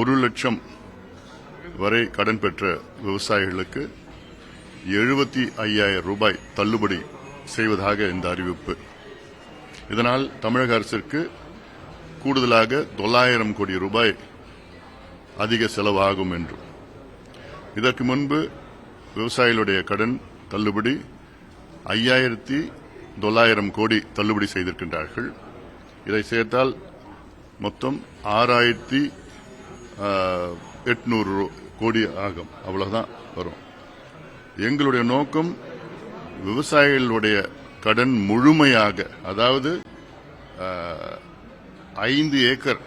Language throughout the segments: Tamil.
1 லட்சம் வரை கடன் பெற்ற விவசாயிகளுக்கு 75,000 ரூபாய் தள்ளுபடி செய்வதாக இந்த அறிவிப்பு. இதனால் தமிழக அரசிற்கு கூடுதலாக 900 கோடி ரூபாய் அதிக செலவாகும் என்று. இதற்கு முன்பு விவசாயிகளுடைய கடன் தள்ளுபடி 5,900 கோடி தள்ளுபடி செய்திருக்கின்றார்கள். இதை சேர்த்தால் மொத்தம் 6,800 கோடி ஆகும். அவ்வளவுதான் வரும். எங்களுடைய நோக்கம் விவசாயிகளுடைய கடன் முழுமையாக, அதாவது 5 ஏக்கர்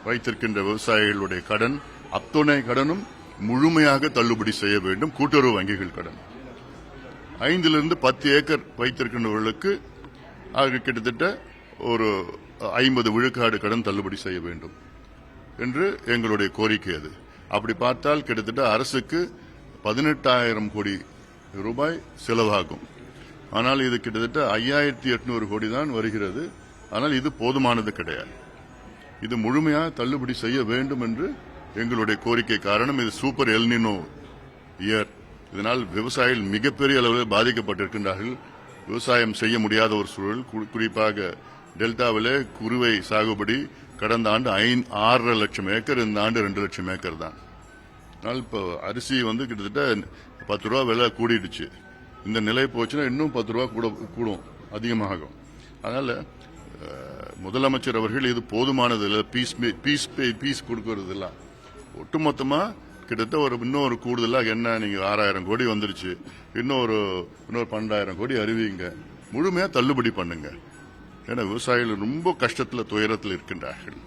வைத்திருக்கின்ற விவசாயிகளுடைய கடன், அத்துணை கடனும் முழுமையாக தள்ளுபடி செய்ய வேண்டும். கூட்டுறவு வங்கிகள் கடன் 5 10 ஏக்கர் வைத்திருக்கின்றவர்களுக்கு கிட்டத்தட்ட ஒரு 50 விழுக்காடு கடன் தள்ளுபடி செய்ய வேண்டும் என்று எங்களுடைய கோரிக்கை. அது அப்படி பார்த்தால் கிட்டத்தட்ட அரசுக்கு 18,000 கோடி ரூபாய் செலவாகும். ஆனால் இது கிட்டத்தட்ட 5,800 கோடி தான் வருகிறது. ஆனால் இது போதுமானது கிடையாது. இது முழுமையாக தள்ளுபடி செய்ய வேண்டும் என்று எங்களுடைய கோரிக்கை. காரணம், இது சூப்பர் எல்னினோ இயர். இதனால் விவசாயிகள் மிகப்பெரிய அளவில் பாதிக்கப்பட்டிருக்கின்றார்கள். விவசாயம் செய்ய முடியாத ஒரு சூழல். குறிப்பாக டெல்டாவிலே குறுவை சாகுபடி கடந்த ஆண்டு 6.5 லட்சம் ஏக்கர், இந்த ஆண்டு 2 லட்சம் ஏக்கர் தான். அதனால் இப்போ அரிசி கிட்டத்தட்ட 10 ரூபா விலை கூடிடுச்சு. இந்த நிலை போச்சுன்னா இன்னும் 10 ரூபா கூடும், அதிகமாகும். அதனால முதலமைச்சர் அவர்கள் இது போதுமானது இல்லை, பீஸ் கொடுக்கறது இல்லை. ஒட்டுமொத்தமா கிட்டத்தட்ட இன்னொரு கூடுதலாக என்ன, நீங்க 6,000 கோடி வந்துருச்சு, இன்னொரு 12,000 கோடி அறிவிங்க, முழுமையா தள்ளுபடி பண்ணுங்க. ஏன்னா விவசாயிகள் ரொம்ப கஷ்டத்தில் துயரத்தில் இருக்கின்றார்கள்.